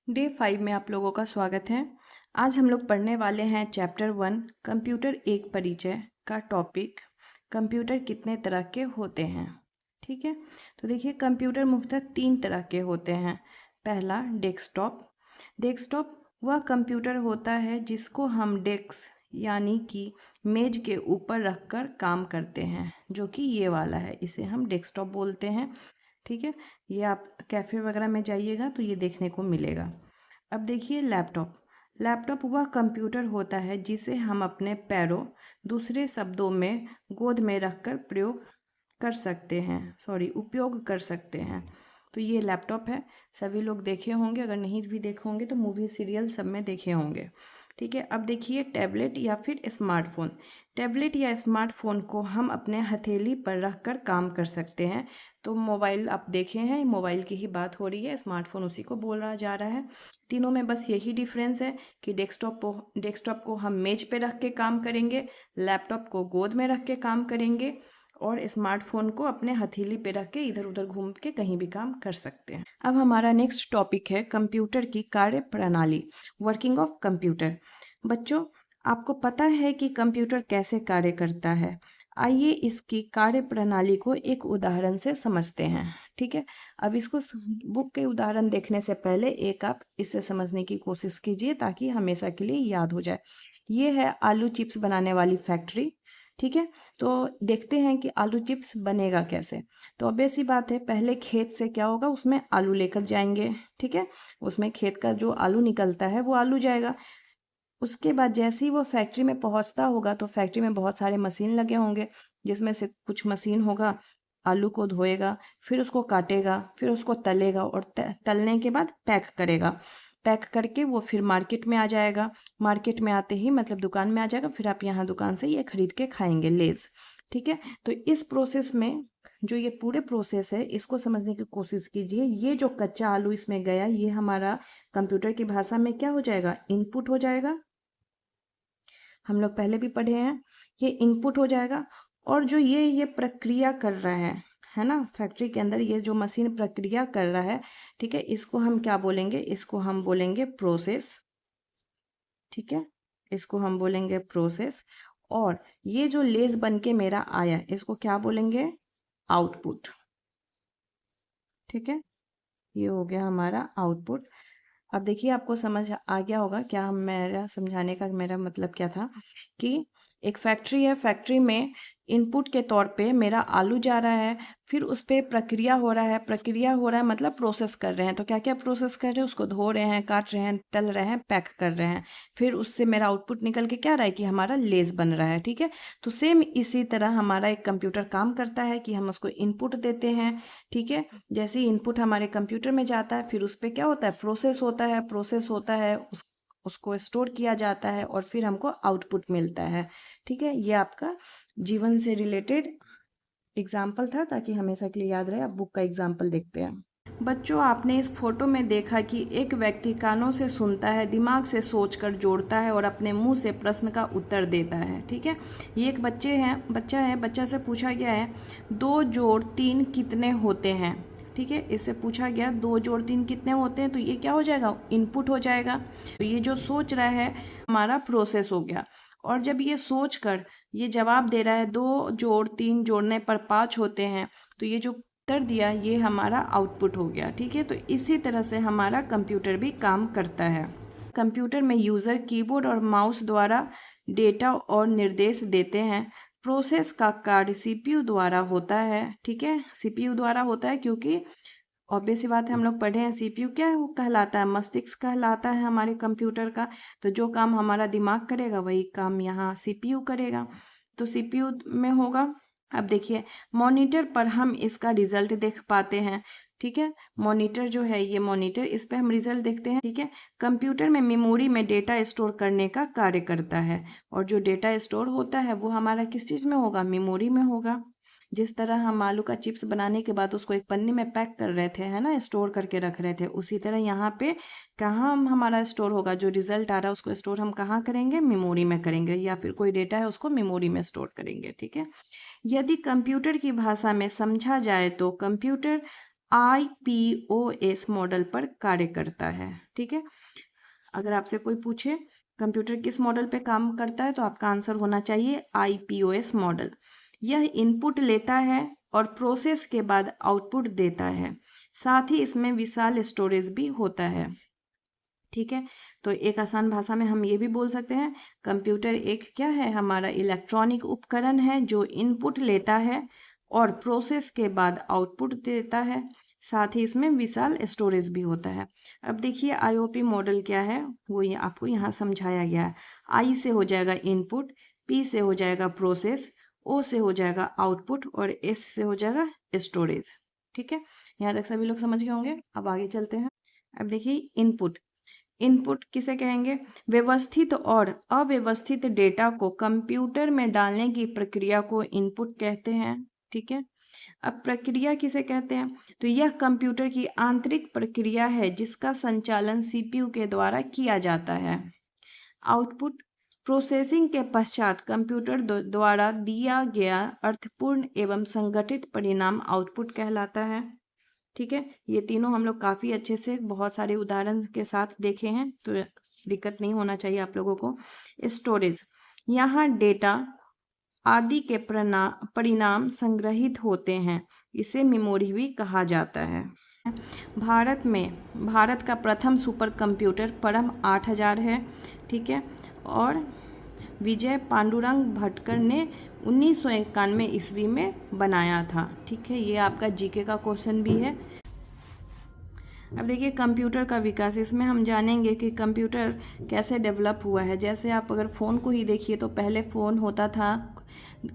Day 5 में आप लोगों का स्वागत है। आज हम लोग पढ़ने वाले हैं चैप्टर 1 कंप्यूटर एक परिचय का टॉपिक कंप्यूटर कितने तरह के होते हैं। ठीक है, तो देखिए कंप्यूटर मुख्यतः 3 तरह के होते हैं। पहला डेस्कटॉप। डेस्कटॉप वह कंप्यूटर होता है जिसको हम डेस्क यानी कि मेज के ऊपर रखकर काम करते हैं, जो कि ये वाला है, इसे हम डेस्कटॉप बोलते हैं। ठीक है, ये आप कैफ़े वगैरह में जाइएगा तो ये देखने को मिलेगा। अब देखिए लैपटॉप। लैपटॉप वह कंप्यूटर होता है जिसे हम अपने पैरों, दूसरे शब्दों में गोद में रखकर उपयोग कर सकते हैं। तो ये लैपटॉप है, सभी लोग देखे होंगे, अगर नहीं भी देखे होंगे तो मूवी सीरियल सब में देखे होंगे। ठीक है, अब देखिए टैबलेट या फिर स्मार्टफोन। टैबलेट या स्मार्टफोन को हम अपने हथेली पर रखकर काम कर सकते हैं। तो मोबाइल आप देखे हैं, मोबाइल की ही बात हो रही है, स्मार्टफोन उसी को बोला जा रहा है। तीनों में बस यही डिफरेंस है कि डेस्कटॉप को हम मेज पे रख के काम करेंगे, लैपटॉप को गोद में रख के काम करेंगे और स्मार्टफोन को अपने हथेली पे रख के इधर उधर घूम के कहीं भी काम कर सकते हैं। अब हमारा नेक्स्ट टॉपिक है कंप्यूटर की कार्य प्रणाली, वर्किंग ऑफ कंप्यूटर। बच्चों, आपको पता है कि कंप्यूटर कैसे कार्य करता है। आइए इसकी कार्य प्रणाली को एक उदाहरण से समझते हैं। ठीक है, अब इसको बुक के उदाहरण देखने से पहले एक आप इसे समझने की कोशिश कीजिए ताकि हमेशा के लिए याद हो जाए। ये है आलू चिप्स बनाने वाली फैक्ट्री। ठीक है, तो देखते हैं कि आलू चिप्स बनेगा कैसे। तो ऑब्वियस सी बात है, पहले खेत से क्या होगा, उसमें आलू लेकर जाएंगे। ठीक है, उसमें खेत का जो आलू निकलता है वो आलू जाएगा। उसके बाद जैसे ही वो फैक्ट्री में पहुंचता होगा तो फैक्ट्री में बहुत सारे मशीन लगे होंगे, जिसमें से कुछ मशीन होगा आलू को धोएगा, फिर उसको काटेगा, फिर उसको तलेगा और तलने के बाद पैक करेगा। पैक करके वो फिर मार्केट में आ जाएगा। मार्केट में आते ही मतलब दुकान में आ जाएगा, फिर आप यहाँ दुकान से ये खरीद के खाएंगे लेज। ठीक है, तो इस प्रोसेस में जो ये पूरे प्रोसेस है इसको समझने की कोशिश कीजिए। ये जो कच्चा आलू इसमें गया, ये हमारा कंप्यूटर की भाषा में क्या हो जाएगा, इनपुट हो जाएगा। हम लोग पहले भी पढ़े हैं, ये इनपुट हो जाएगा। और जो ये प्रक्रिया कर रहा है ना, फैक्ट्री के अंदर ये जो मशीन प्रक्रिया कर रहा है, ठीक है, इसको हम क्या बोलेंगे, इसको हम बोलेंगे प्रोसेस। ठीक है, इसको हम बोलेंगे प्रोसेस। और ये जो लेस बन के मेरा आया, इसको क्या बोलेंगे, आउटपुट। ठीक है, ये हो गया हमारा आउटपुट। अब देखिए आपको समझ आ गया होगा क्या मेरा समझाने का मेरा मतलब क्या था, कि एक फैक्ट्री है, फैक्ट्री में इनपुट के तौर पे मेरा आलू जा रहा है, फिर उस पे प्रक्रिया हो रहा है। प्रक्रिया हो रहा है मतलब प्रोसेस कर रहे हैं। तो क्या क्या प्रोसेस कर रहे हैं, उसको धो रहे हैं, काट रहे हैं, तल रहे हैं, पैक कर रहे हैं। फिर उससे मेरा आउटपुट निकल के क्या रहा है कि हमारा लेस बन रहा है। ठीक है, तो सेम इसी तरह हमारा एक कंप्यूटर काम करता है कि हम उसको इनपुट देते हैं। ठीक है, जैसे ही इनपुट हमारे कंप्यूटर में जाता है, फिर उस पर क्या होता है, प्रोसेस होता है, उसको स्टोर किया जाता है और फिर हमको आउटपुट मिलता है। ठीक है, ये आपका जीवन से रिलेटेड एग्जाम्पल था ताकि हमेशा के लिए याद रहे। अब बुक का एग्जाम्पल देखते हैं। बच्चों, आपने इस फोटो में देखा कि एक व्यक्ति कानों से सुनता है, दिमाग से सोचकर जोड़ता है और अपने मुंह से प्रश्न का उत्तर देता है। ठीक है, ये एक बच्चा से पूछा गया है 2 जोड़ 3 कितने होते हैं। ठीक है, इससे पूछा गया 2 जोड़ 3 कितने होते हैं, तो ये क्या हो जाएगा, इनपुट हो जाएगा। तो ये जो सोच रहा है हमारा प्रोसेस हो गया। और जब ये सोच कर ये जवाब दे रहा है 2 जोड़ 3 जोड़ने पर 5 होते हैं, तो ये जो उत्तर दिया ये हमारा आउटपुट हो गया। ठीक है, तो इसी तरह से हमारा कंप्यूटर भी काम करता है। कंप्यूटर में यूज़र कीबोर्ड और माउस द्वारा डेटा और निर्देश देते हैं। प्रोसेस का कार्य सीपीयू द्वारा होता है। ठीक है, सीपीयू द्वारा होता है क्योंकि ऑब्वियस सी बात है, हम लोग पढ़े हैं सीपीयू क्या कहलाता है, मस्तिष्क कहलाता है हमारे कंप्यूटर का। तो जो काम हमारा दिमाग करेगा वही काम यहाँ सीपीयू करेगा, तो सीपीयू में होगा। अब देखिए मॉनिटर पर हम इसका रिजल्ट देख पाते हैं। ठीक है, मॉनिटर जो है ये मॉनिटर, इस पे हम रिजल्ट देखते हैं। ठीक है, कंप्यूटर में मेमोरी में डेटा स्टोर करने का कार्य करता है और जो डेटा स्टोर होता है वो हमारा किस चीज़ में होगा, मेमोरी में होगा। जिस तरह हम आलू का चिप्स बनाने के बाद उसको एक पन्नी में पैक कर रहे थे, है ना, स्टोर करके रख रहे थे, उसी तरह यहाँ पे कहाँ हमारा स्टोर होगा, जो रिजल्ट आ रहा है उसको स्टोर हम कहाँ करेंगे, मेमोरी में करेंगे, या फिर कोई डेटा है उसको मेमोरी में स्टोर करेंगे। ठीक है, यदि कंप्यूटर की भाषा में समझा जाए तो कंप्यूटर IPOS मॉडल पर कार्य करता है। ठीक है, अगर आपसे कोई पूछे कंप्यूटर किस मॉडल पे काम करता है तो आपका आंसर होना चाहिए IPOS मॉडल। यह इनपुट लेता है और प्रोसेस के बाद आउटपुट देता है, साथ ही इसमें विशाल स्टोरेज भी होता है। ठीक है, तो एक आसान भाषा में हम ये भी बोल सकते हैं, कंप्यूटर एक क्या है, हमारा इलेक्ट्रॉनिक उपकरण है जो इनपुट लेता है और प्रोसेस के बाद आउटपुट देता है, साथ ही इसमें विशाल स्टोरेज भी होता है। अब देखिए IOP मॉडल क्या है, वो ये आपको यहाँ समझाया गया है। I से हो जाएगा इनपुट, P से हो जाएगा प्रोसेस, O से हो जाएगा आउटपुट और S से हो जाएगा स्टोरेज। ठीक है, यहाँ तक सभी लोग समझ गए होंगे। अब आगे चलते हैं। अब देखिए इनपुट, इनपुट किसे कहेंगे, व्यवस्थित और अव्यवस्थित डेटा को कंप्यूटर में डालने की प्रक्रिया को इनपुट कहते हैं। ठीक है, अब प्रक्रिया किसे कहते हैं, तो यह कंप्यूटर की आंतरिक प्रक्रिया है जिसका संचालन CPU के द्वारा किया जाता है। आउटपुट, प्रोसेसिंग के पश्चात कंप्यूटर द्वारा दिया गया अर्थपूर्ण एवं संगठित परिणाम आउटपुट कहलाता है। ठीक है, ये तीनों हम लोग काफ़ी अच्छे से बहुत सारे उदाहरण के साथ देखे हैं, तो दिक्कत नहीं होना चाहिए आप लोगों को। स्टोरेज, यहाँ डेटा आदि के परिणाम संग्रहित होते हैं, इसे मेमोरी भी कहा जाता है। भारत का प्रथम सुपर कंप्यूटर परम 8000 है। ठीक है, और विजय पांडुरंग भटकर ने 1991 ईस्वी में बनाया था। ठीक है, ये आपका जीके का क्वेश्चन भी है। अब देखिए कंप्यूटर का विकास, इसमें हम जानेंगे कि कंप्यूटर कैसे डेवलप हुआ है। जैसे आप अगर फ़ोन को ही देखिए तो पहले फ़ोन होता था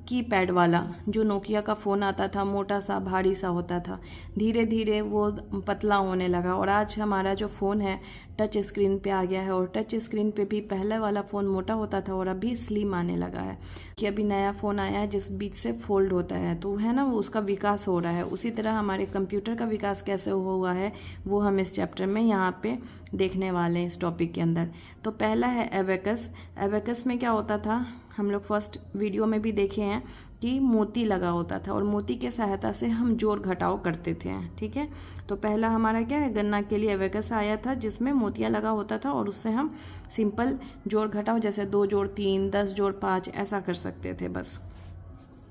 कीपैड वाला, जो नोकिया का फ़ोन आता था, मोटा सा भारी सा होता था। धीरे धीरे वो पतला होने लगा और आज हमारा जो फ़ोन है टच स्क्रीन पे आ गया है, और टच स्क्रीन पे भी पहले वाला फ़ोन मोटा होता था और अभी स्लिम आने लगा है कि अभी नया फ़ोन आया है जिस बीच से फोल्ड होता है, तो है ना, वो उसका विकास हो रहा है। उसी तरह हमारे कंप्यूटर का विकास कैसे हुआ है वो हम इस चैप्टर में यहाँ पे देखने वाले हैं इस टॉपिक के अंदर। तो पहला है एबेकस। एबेकस में क्या होता था, हम लोग फर्स्ट वीडियो में भी देखे हैं कि मोती लगा होता था और मोती के सहायता से हम जोड़ घटाव करते थे। ठीक है, तो पहला हमारा क्या है, गणना के लिए एबेकस आया था जिसमें मोतिया लगा होता था और उससे हम सिंपल जोड़ घटाव जैसे 2 जोड़ 3, 10 जोड़ 5 ऐसा कर सकते थे बस।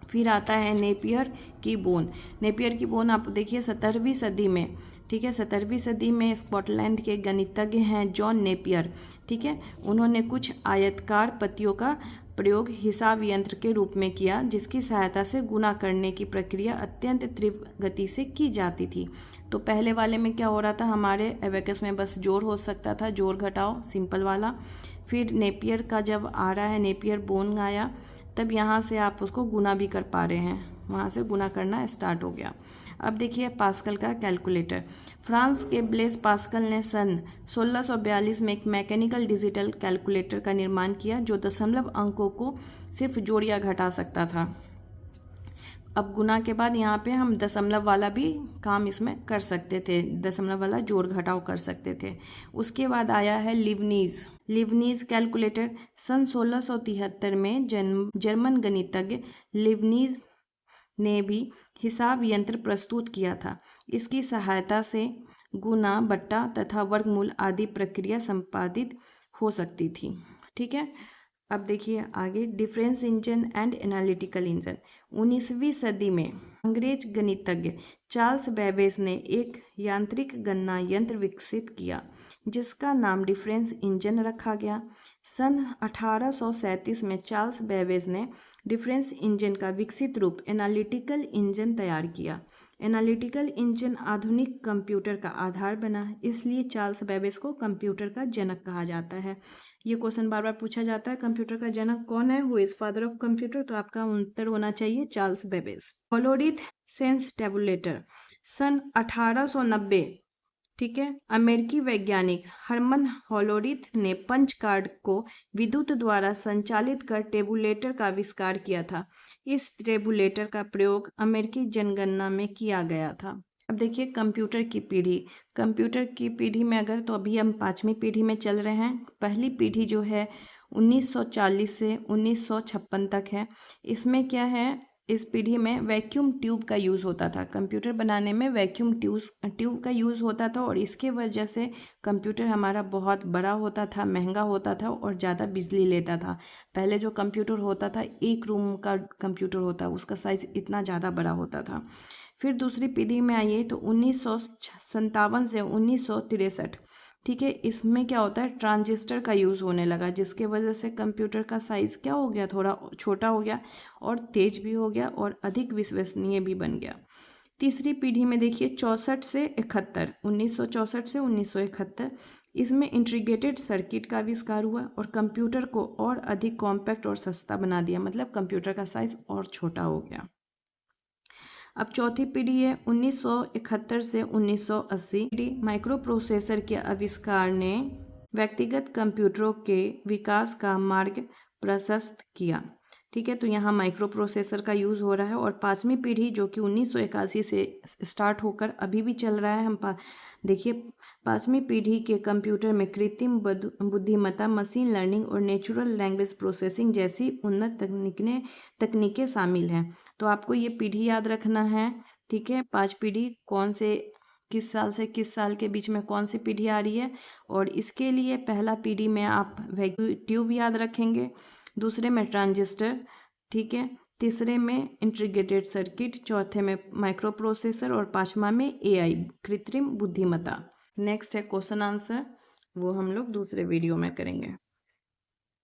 फिर आता है नेपियर की बोन। नेपियर की बोन आप देखिए 17वीं सदी में, ठीक है, 17वीं सदी में स्कॉटलैंड के गणितज्ञ हैं जॉन नेपियर। ठीक है, उन्होंने कुछ आयतकार पत्तियों का प्रयोग हिसाब यंत्र के रूप में किया जिसकी सहायता से गुणा करने की प्रक्रिया अत्यंत तीव्र गति से की जाती थी। तो पहले वाले में क्या हो रहा था, हमारे एबेकस में बस जोड़ हो सकता था, जोड़ घटाव सिंपल वाला। फिर नेपियर का जब आ रहा है, नेपियर बोन आया, तब यहाँ से आप उसको गुना भी कर पा रहे हैं, वहाँ से गुना करना स्टार्ट हो गया। अब देखिए पास्कल का कैलकुलेटर। फ्रांस के ब्लेस पास्कल ने सन 1642 में एक मैकेनिकल डिजिटल कैलकुलेटर का निर्माण किया जो दशमलव अंकों को सिर्फ जोड़ या घटा सकता था। अब गुना के बाद यहाँ पे हम दशमलव वाला भी काम इसमें कर सकते थे, दशमलव वाला जोड़ घटाव कर सकते थे। उसके बाद आया है लिवनीज कैलकुलेटर। सन 1673 में जर्मन गणितज्ञ लिवनीज ने भी हिसाब यंत्र प्रस्तुत किया था। इसकी सहायता से गुना, बट्टा तथा वर्गमूल आदि प्रक्रिया संपादित हो सकती थी। ठीक है, अब देखिए आगे difference engine and analytical engine. 19वीं सदी में अंग्रेज गणितज्ञ चार्ल्स बेबेज ने एक यांत्रिक गणना यंत्र विकसित किया जिसका नाम डिफरेंस इंजन रखा गया। सन 1837 में चार्ल्स बेबेज ने डिफरेंस इंजन का विकसित रूप एनालिटिकल इंजन तैयार किया। एनालिटिकल इंजन आधुनिक कंप्यूटर का आधार बना, इसलिए चार्ल्स बेबेज को कंप्यूटर का जनक कहा जाता है। ये क्वेश्चन बार बार पूछा जाता है, कंप्यूटर का जनक कौन है, who is father of computer, तो आपका उत्तर होना चाहिए Charles Babbage. Hollerith census tabulator. सन 1890, ठीक है, अमेरिकी वैज्ञानिक हरमन होलोरिथ ने पंच कार्ड को विद्युत द्वारा संचालित कर टेबुलेटर का आविष्कार किया था। इस टेबुलेटर का प्रयोग अमेरिकी जनगणना में किया गया था। अब देखिए कंप्यूटर की पीढ़ी में अगर, तो अभी हम 5वीं पीढ़ी में चल रहे हैं। पहली पीढ़ी जो है 1940 से 1956 तक है। इसमें क्या है, इस पीढ़ी में वैक्यूम ट्यूब का यूज़ होता था। कंप्यूटर बनाने में वैक्यूम ट्यूब का यूज़ होता था और इसके वजह से कंप्यूटर हमारा बहुत बड़ा होता था, महंगा होता था और ज़्यादा बिजली लेता था। पहले जो कंप्यूटर होता था, एक रूम का कंप्यूटर होता, उसका साइज़ इतना ज़्यादा बड़ा होता था। फिर दूसरी पीढ़ी में आइए तो 1957 से 1963, ठीक है, इसमें क्या होता है, ट्रांजिस्टर का यूज़ होने लगा, जिसके वजह से कंप्यूटर का साइज़ क्या हो गया, थोड़ा छोटा हो गया और तेज भी हो गया और अधिक विश्वसनीय भी बन गया। तीसरी पीढ़ी में देखिए 64 से 71, 1964 से 1971, इसमें इंटीग्रेटेड सर्किट का आविष्कार हुआ और कंप्यूटर को और अधिक कॉम्पैक्ट और सस्ता बना दिया, मतलब कंप्यूटर का साइज़ और छोटा हो गया। अब चौथी पीढ़ी है 1971 से 1980। पीढ़ी माइक्रो प्रोसेसर के आविष्कार ने व्यक्तिगत कंप्यूटरों के विकास का मार्ग प्रशस्त किया। ठीक है, तो यहाँ माइक्रो प्रोसेसर का यूज़ हो रहा है। और पाँचवीं पीढ़ी जो कि 1981 से स्टार्ट होकर अभी भी चल रहा है, देखिए पाँचवीं पीढ़ी के कंप्यूटर में कृत्रिम बुद्धिमत्ता, मशीन लर्निंग और नेचुरल लैंग्वेज प्रोसेसिंग जैसी उन्नत तकनीकें शामिल हैं। तो आपको ये पीढ़ी याद रखना है। ठीक है, 5 पीढ़ी कौन से, किस साल से किस साल के बीच में कौन सी पीढ़ी आ रही है। और इसके लिए पहला पीढ़ी में आप वैक्यूम ट्यूब याद रखेंगे, दूसरे में ट्रांजिस्टर, ठीक है, तीसरे में इंटीग्रेटेड सर्किट, चौथे में माइक्रो प्रोसेसर और पांचवा में एआई, कृत्रिम बुद्धिमत्ता। नेक्स्ट है क्वेश्चन आंसर, वो हम लोग दूसरे वीडियो में करेंगे।